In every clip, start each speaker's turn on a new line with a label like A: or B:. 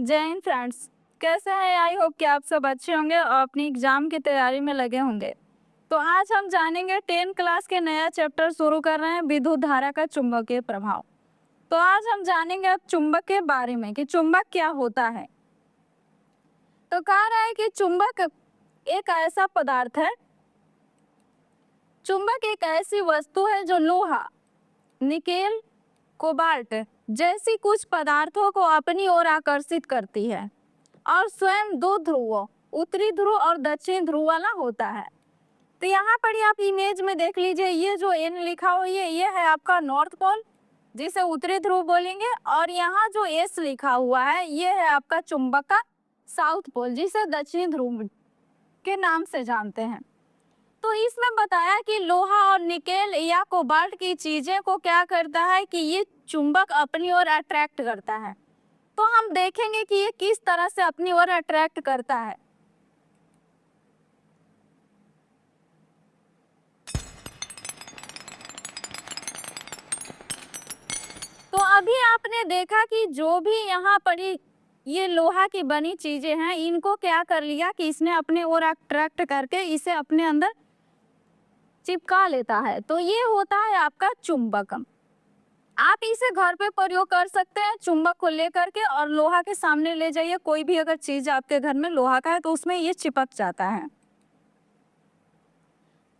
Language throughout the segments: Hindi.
A: जय हिंद फ्रेंड्स। कैसे हैं? आई होप कि आप सब अच्छे होंगे और अपनी एग्जाम की तैयारी में लगे होंगे। तो आज हम जानेंगे 10 क्लास के नया चैप्टर शुरू कर रहे हैं, विद्युत धारा का चुंबकीय प्रभाव। तो आज हम जानेंगे अब चुंबक के बारे में कि चुंबक क्या होता है। तो कहा रहा है कि चुंबक एक ऐसा पदार्थ है, चुंबक एक ऐसी वस्तु है जो लोहा, निकेल, कोबाल्ट जैसी कुछ पदार्थों को अपनी ओर आकर्षित करती है और स्वयं दो ध्रुवों, उत्तरी ध्रुव और दक्षिण ध्रुव वाला होता है। तो यहाँ पर ही आप इमेज में देख लीजिए, ये जो एन लिखा हुआ है ये है आपका नॉर्थ पोल जिसे उत्तरी ध्रुव बोलेंगे, और यहाँ जो एस लिखा हुआ है ये है आपका चुंबक का साउथ पोल जिसे दक्षिण ध्रुव के नाम से जानते हैं। तो इसमें बताया कि लोहा और निकेल या कोबाल्ट की चीजें को क्या करता है कि ये चुंबक अपनी ओर अट्रैक्ट करता है। तो हम देखेंगे कि ये किस तरह से अपनी ओर अट्रैक्ट करता है। तो अभी आपने देखा कि जो भी यहाँ पर ये लोहा की बनी चीजें हैं, इनको क्या कर लिया कि इसने अपने ओर अट्रैक्ट करके इसे अपने अंदर चिपका लेता है। तो ये होता है आपका चुंबक। आप इसे घर पे प्रयोग कर सकते हैं चुंबक को लेकर के, और लोहा के सामने ले जाइए, कोई भी अगर चीज आपके घर में लोहा का है तो उसमें ये चिपक जाता है।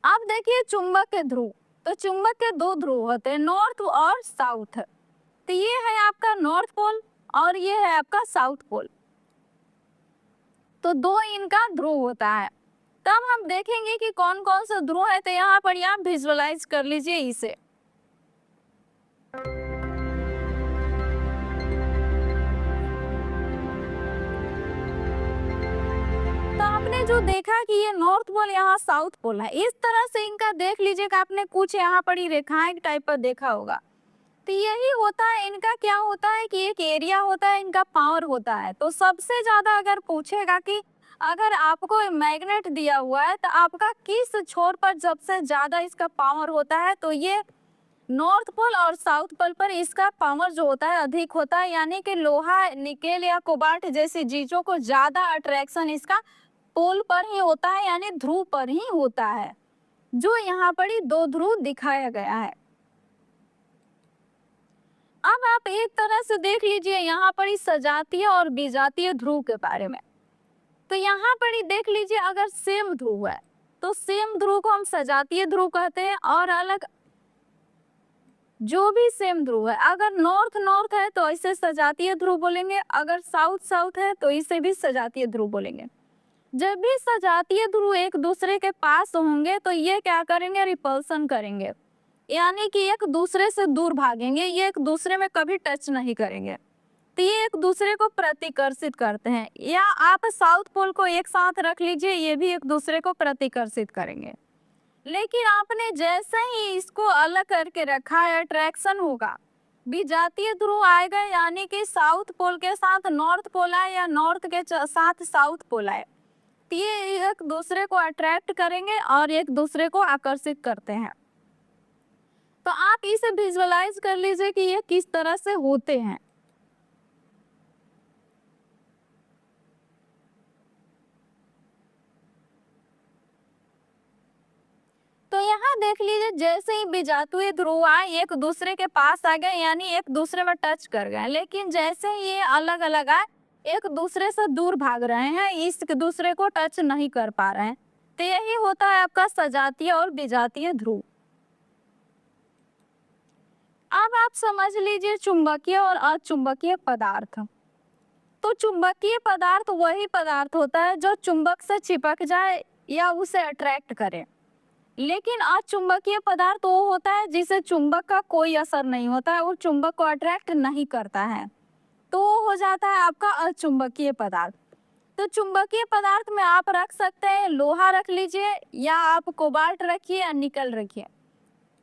A: अब देखिए चुंबक के ध्रुव। तो चुंबक के दो ध्रुव होते हैं, नॉर्थ और साउथ। तो ये है आपका नॉर्थ पोल और ये है आपका साउथ पोल। तो दो इनका ध्रुव होता है। तब हम देखेंगे कि कौन कौन सा ध्रुव है। तो यहाँ पर आप विजुअलाइज कर लीजिए इसे। तो आपने जो देखा कि ये नॉर्थ पोल यहाँ साउथ पोल है, इस तरह से इनका देख लीजिएगा। आपने कुछ यहाँ पर ही रेखाएं टाइप पर देखा होगा। तो यही होता है, इनका क्या होता है कि एक एरिया होता है, इनका पावर होता है। तो सबसे ज्यादा अगर पूछेगा कि अगर आपको मैग्नेट दिया हुआ है तो आपका किस छोर पर सबसे ज्यादा इसका पावर होता है, तो ये नॉर्थ पोल और साउथ पोल पर इसका पावर जो होता है अधिक होता है। यानी कि लोहा, निकेल या कोबाल्ट जैसी चीजों को ज्यादा अट्रैक्शन इसका पोल पर ही होता है, यानी ध्रुव पर ही होता है, जो यहाँ पर ही दो ध्रुव दिखाया गया है। अब आप एक तरह से देख लीजिए यहाँ पर ही सजातीय और विजातीय ध्रुव के बारे में। तो यहाँ पर ही देख लीजिए, अगर सेम ध्रुव है तो सेम ध्रुव को हम सजातीय ध्रुव कहते हैं, और अलग जो भी सेम ध्रुव है, अगर नॉर्थ नॉर्थ है तो इसे सजातीय ध्रुव बोलेंगे, अगर साउथ साउथ है तो इसे भी सजातीय ध्रुव बोलेंगे। जब भी सजातीय ध्रुव एक दूसरे के पास होंगे तो ये क्या करेंगे, रिपल्सन करेंगे, यानी कि एक दूसरे से दूर भागेंगे, ये एक दूसरे में कभी टच नहीं करेंगे। तो ये एक दूसरे को प्रतिकर्षित करते हैं। या आप साउथ पोल को एक साथ रख लीजिए, ये भी एक दूसरे को प्रतिकर्षित करेंगे। लेकिन आपने जैसे ही इसको अलग करके रखा है, अट्रैक्शन होगा, विजातीय ध्रुव आएगा, यानी कि साउथ पोल के साथ नॉर्थ पोल आए या नॉर्थ के साथ साउथ पोल आए, ये एक दूसरे को अट्रैक्ट करेंगे और एक दूसरे को आकर्षित करते हैं। तो आप इसे विजुअलाइज कर लीजिए कि ये किस तरह से होते हैं। तो यहाँ देख लीजिए, जैसे ही विजातीय ध्रुव आए एक दूसरे के पास आ गए, यानी एक दूसरे में टच कर गए, लेकिन जैसे ही ये अलग अलग आए एक दूसरे से दूर भाग रहे हैं, इस दूसरे को टच नहीं कर पा रहे हैं। तो यही होता है आपका सजातीय और विजातीय ध्रुव। अब आप समझ लीजिए चुंबकीय और अचुंबकीय पदार्थ। तो चुंबकीय पदार्थ वही पदार्थ होता है जो चुंबक से चिपक जाए या उसे अट्रैक्ट करे। लेकिन अचुंबकीय पदार्थ वो होता है जिसे चुंबक का कोई असर नहीं होता है, वो चुंबक को अट्रैक्ट नहीं करता है, तो वो हो जाता है आपका अचुंबकीय पदार्थ। तो चुंबकीय पदार्थ में आप रख सकते हैं, लोहा रख लीजिए या आप कोबाल्ट रखिए या निकल रखिए।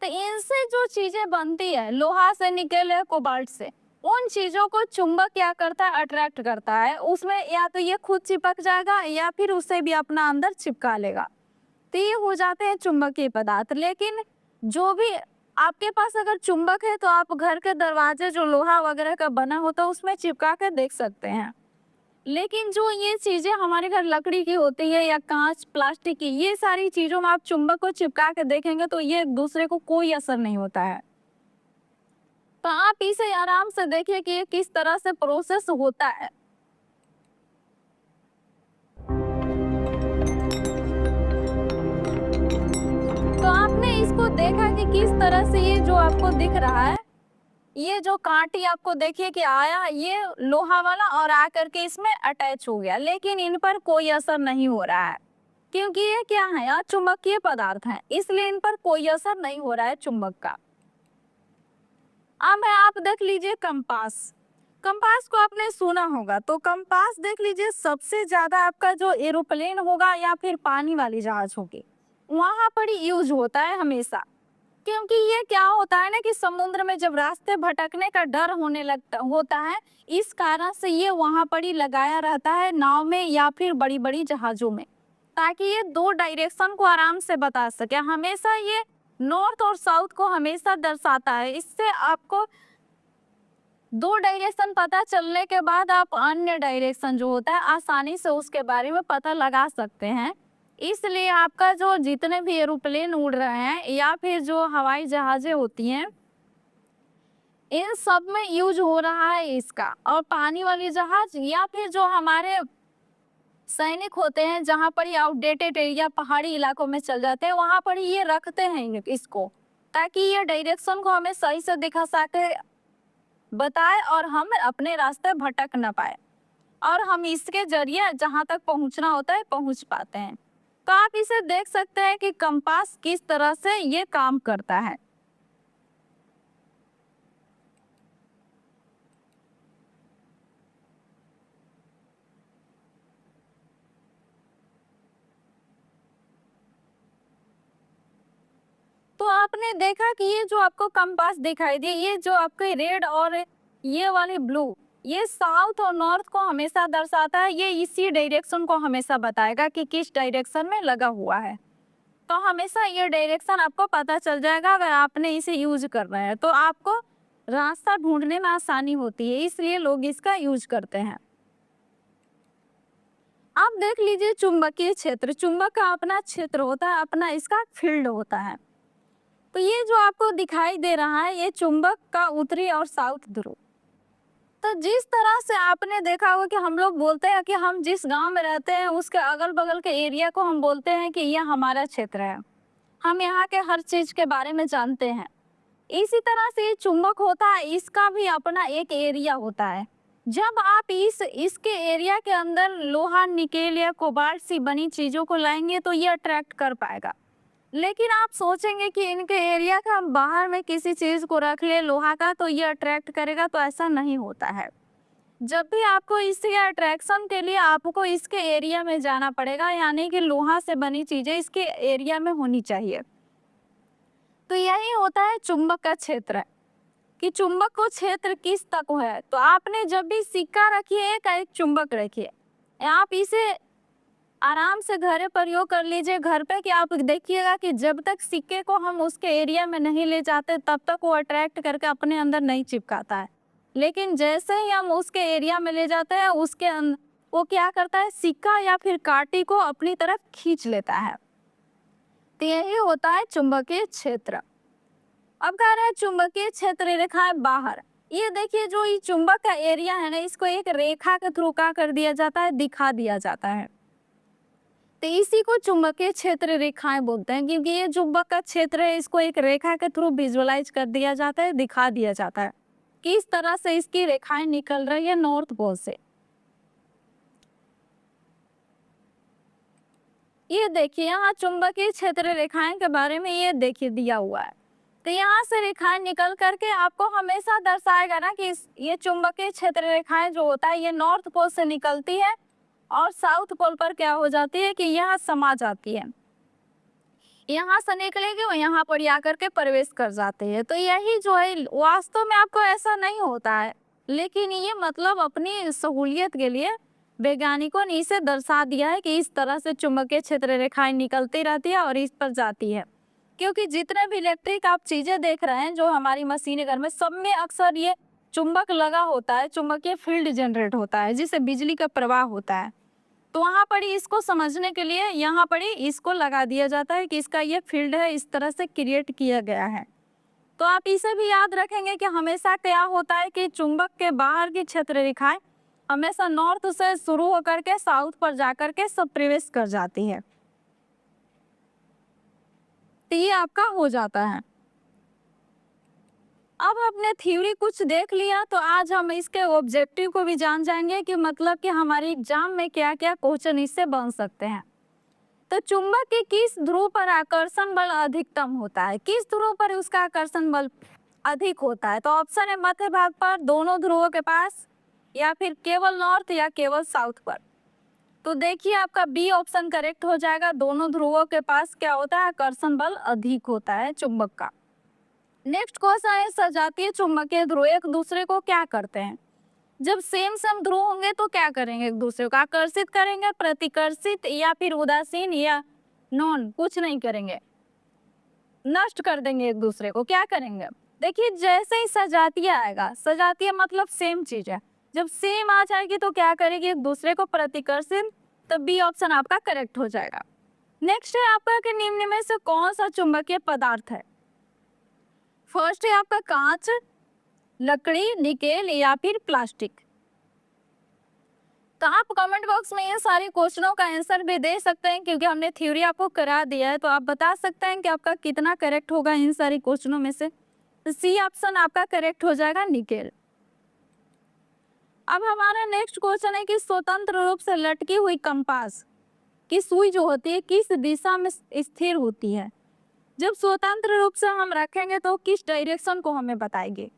A: तो इनसे जो चीजें बनती है, लोहा से, निकल या कोबाल्ट से, उन चीजों को चुंबक क्या करता है, अट्रैक्ट करता है। उसमें या तो ये खुद चिपक जाएगा या फिर उसे भी अपना अंदर चिपका लेगा। तो ये हो जाते हैं चुंबकीय पदार्थ। लेकिन जो भी आपके पास अगर चुंबक है तो आप घर के दरवाजे जो लोहा वगैरह का बना होता है उसमें चिपका के देख सकते हैं। लेकिन जो ये चीजें हमारे घर लकड़ी की होती है या कांच प्लास्टिक की, ये सारी चीजों में आप चुंबक को चिपका के देखेंगे तो ये एक दूसरे को कोई असर नहीं होता है। तो आप इसे आराम से देखिए कि ये किस तरह से प्रोसेस होता है। तो आपने इसको देखा कि किस तरह से ये जो आपको दिख रहा है, ये जो कांटी आपको देखिए कि आया, ये लोहा वाला और आकर के इसमें अटैच हो गया, लेकिन इन पर कोई असर नहीं हो रहा है क्योंकि ये क्या है यार, चुंबकीय पदार्थ है, इसलिए इन पर कोई असर नहीं हो रहा है चुंबक का। अब आप देख लीजिए कंपास। कंपास को आपने सुना होगा, तो कंपास देख लीजिए सबसे ज्यादा आपका जो एरोप्लेन होगा या फिर पानी वाली जहाज होगी वहां पर ही यूज होता है हमेशा। क्योंकि ये क्या होता है ना कि समुद्र में जब रास्ते भटकने का डर होने लगता होता है, इस कारण से ये वहां पर ही लगाया रहता है नाव में या फिर बड़ी बड़ी जहाजों में, ताकि ये दो डायरेक्शन को आराम से बता सके। हमेशा ये नॉर्थ और साउथ को हमेशा दर्शाता है। इससे आपको दो डायरेक्शन पता चलने के बाद आप अन्य डायरेक्शन जो होता है आसानी से उसके बारे में पता लगा सकते हैं। इसलिए आपका जो जितने भी एरोप्लेन उड़ रहे हैं या फिर जो हवाई जहाजें होती हैं, इन सब में यूज हो रहा है इसका। और पानी वाली जहाज या फिर जो हमारे सैनिक होते हैं, जहाँ पर ये आउटडेटेड एरिया पहाड़ी इलाकों में चल जाते हैं, वहां पर ये रखते हैं इसको, ताकि ये डायरेक्शन को हमें सही से दिखा सके, बताए और हम अपने रास्ते भटक न पाए और हम इसके जरिए जहां तक पहुंचना होता है पहुंच पाते हैं। तो आप इसे देख सकते हैं कि कंपास किस तरह से ये काम करता है। तो आपने देखा कि ये जो आपको कंपास दिखाई दिए, ये जो आपके रेड और ये वाले ब्लू, ये साउथ और नॉर्थ को हमेशा दर्शाता है। ये इसी डायरेक्शन को हमेशा बताएगा कि किस डायरेक्शन में लगा हुआ है। तो हमेशा ये डायरेक्शन आपको पता चल जाएगा अगर आपने इसे यूज कर रहे हैं, तो आपको रास्ता ढूंढने में आसानी होती है, इसलिए लोग इसका यूज करते हैं। आप देख लीजिए चुंबकीय क्षेत्र, चुंबक का अपना क्षेत्र होता है, अपना इसका फील्ड होता है। तो ये जो आपको दिखाई दे रहा है, ये चुंबक का उत्तरी और साउथ ध्रुव। तो जिस तरह से आपने देखा होगा कि हम लोग बोलते हैं कि हम जिस गांव में रहते हैं उसके अगल बगल के एरिया को हम बोलते हैं कि यह हमारा क्षेत्र है, हम यहाँ के हर चीज के बारे में जानते हैं। इसी तरह से ये चुंबक होता है, इसका भी अपना एक एरिया होता है। जब आप इसके एरिया के अंदर लोहा निकेल या कोबाल्ट सी बनी चीजों को लाएंगे तो ये अट्रैक्ट कर पाएगा। लेकिन आप सोचेंगे कि इनके एरिया का हम बाहर में किसी चीज को रख ले लोहा का तो ये अट्रैक्ट करेगा, तो ऐसा नहीं होता है। जब भी आपको इसके अट्रैक्शन के लिए आपको इसके एरिया में जाना पड़ेगा, यानी कि लोहा से बनी चीजें इसके एरिया में होनी चाहिए। तो यही होता है चुंबक का क्षेत्र, कि चुंबक को क्षेत्र किस तक है। तो आपने जब भी सिक्का रखिए एक चुंबक रखिए, आप इसे आराम से घर प्रयोग कर लीजिए घर पे, कि आप देखिएगा कि जब तक सिक्के को हम उसके एरिया में नहीं ले जाते तब तक वो अट्रैक्ट करके अपने अंदर नहीं चिपकाता है। लेकिन जैसे ही हम उसके एरिया में ले जाते हैं वो क्या करता है, सिक्का या फिर कांटी को अपनी तरफ खींच लेता है। तो यही होता है चुंबकीय क्षेत्र। अब कह रहे हैं चुंबकीय क्षेत्र रेखा बाहर। ये देखिए जो ये चुंबक का एरिया है ना, इसको एक रेखा के थ्रू क्या कर दिया जाता है, दिखा दिया जाता है। तो इसी को चुंबकीय क्षेत्र रेखाएं बोलते हैं, क्योंकि ये चुंबक का क्षेत्र है, इसको एक रेखा के थ्रू विजुअलाइज कर दिया जाता है, दिखा दिया जाता है कि इस तरह से इसकी रेखाएं निकल रही है नॉर्थ पोल से। ये देखिए यहाँ चुंबकीय क्षेत्र रेखाएं के बारे में ये देखिए दिया हुआ है। तो यहाँ से रेखाएं निकल करके आपको हमेशा दर्शाएगा ना कि ये चुंबकीय क्षेत्र रेखाएं जो होता है ये नॉर्थ पोल से निकलती है और साउथ पोल पर क्या हो जाती है कि यहाँ समा जाती है, यहाँ से निकलेगी और यहाँ पर आकर के प्रवेश कर जाते हैं। तो यही जो है वास्तव में आपको ऐसा नहीं होता है, लेकिन ये मतलब अपनी सहूलियत के लिए वैज्ञानिकों ने इसे दर्शा दिया है कि इस तरह से चुंबकीय क्षेत्र रेखाएं निकलती रहती है और इस पर जाती है। क्योंकि जितने भी इलेक्ट्रिक आप चीजें देख रहे हैं जो हमारी मशीनें घर में, सब में अक्सर ये चुंबक लगा होता है, चुंबकीय फील्ड जनरेट होता है जिससे बिजली का प्रवाह होता है। तो वहाँ पर ही इसको समझने के लिए यहाँ पर ही इसको लगा दिया जाता है कि इसका ये फील्ड है, इस तरह से क्रिएट किया गया है। तो आप इसे भी याद रखेंगे कि हमेशा क्या होता है कि चुंबक के बाहर की क्षेत्र रेखाएं हमेशा नॉर्थ से शुरू होकर के साउथ पर जाकर के सब प्रवेश कर जाती है। तो ये आपका हो जाता है। अब आपने थ्योरी कुछ देख लिया, तो आज हम इसके ऑब्जेक्टिव को भी जान जाएंगे कि मतलब कि हमारे एग्जाम में क्या क्या क्वेश्चन इससे बन सकते हैं। तो चुंबक के किस ध्रुव पर आकर्षण बल अधिकतम होता है, किस ध्रुव पर उसका आकर्षण बल अधिक होता है? तो ऑप्शन है मध्य भाग पर, दोनों ध्रुवों के पास, या फिर केवल नॉर्थ या केवल साउथ पर। तो देखिए आपका बी ऑप्शन करेक्ट हो जाएगा, दोनों ध्रुवों के पास क्या होता है, आकर्षण बल अधिक होता है चुंबक का। नेक्स्ट क्वेश्चन है सजातीय चुंबकीय ध्रुव एक दूसरे को क्या करते हैं? जब सेम ध्रुव होंगे तो क्या करेंगे, एक दूसरे को आकर्षित करेंगे, प्रतिकर्षित, या फिर उदासीन, या नॉन, कुछ नहीं करेंगे, नष्ट कर देंगे एक दूसरे को। क्या करेंगे? देखिए जैसे ही सजातीय आएगा, सजातीय मतलब सेम चीज है, जब सेम आ जाएगी तो क्या करेगी, एक दूसरे को प्रतिकर्षित। तो बी ऑप्शन आपका करेक्ट हो जाएगा। नेक्स्ट है आपका कि निम्न में से कौन सा चुंबकीय पदार्थ है? फर्स्ट है आपका कांच, लकड़ी, निकेल, या फिर प्लास्टिक। तो आप कमेंट बॉक्स में ये सारे क्वेश्चनों का आंसर भी दे सकते हैं, क्योंकि हमने थ्योरी आपको करा दिया है। तो आप बता सकते हैं कि आपका कितना करेक्ट होगा इन सारे क्वेश्चनों में से। तो सी ऑप्शन आपका करेक्ट हो जाएगा, निकेल। अब हमारा नेक्स्ट क्वेश्चन है कि स्वतंत्र रूप से लटकी हुई कंपास की सुई जो होती है किस दिशा में स्थिर होती है? जब स्वतंत्र रूप से हम रखेंगे तो किस डायरेक्शन को हमें बताएगी?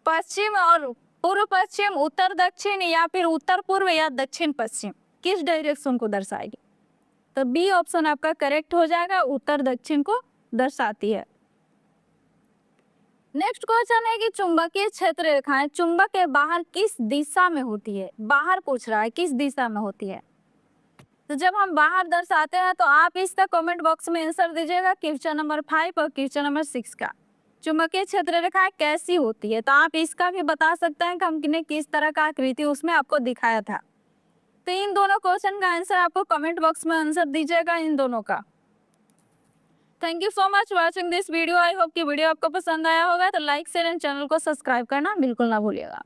A: पश्चिम और पूर्व पश्चिम, उत्तर दक्षिण, या फिर उत्तर पूर्व या दक्षिण पश्चिम, किस डायरेक्शन को दर्शाएगी? तो बी ऑप्शन आपका करेक्ट हो जाएगा, उत्तर दक्षिण को दर्शाती है। नेक्स्ट क्वेश्चन है कि चुंबकीय क्षेत्र रेखाएं चुंबक के बाहर किस दिशा में होती है? बाहर पूछ रहा है, किस दिशा में होती है? तो जब हम बाहर दर्शाते हैं तो आप इसका कमेंट बॉक्स में आंसर दीजिएगा, क्वेश्चन नंबर 5 और क्वेश्चन नंबर 6 का। चुंबकीय क्षेत्र रेखाएं कैसी होती है? तो आप इसका भी बता सकते हैं कि हमने किस तरह का आकृति उसमें आपको दिखाया था। तो इन दोनों क्वेश्चन का आंसर आपको कमेंट बॉक्स में आंसर दीजिएगा, इन दोनों का। Thank you so much watching this video. I hope कि वीडियो आपको पसंद आया होगा। तो लाइक शेयर एंड चैनल को सब्सक्राइब करना बिल्कुल ना भूलिएगा।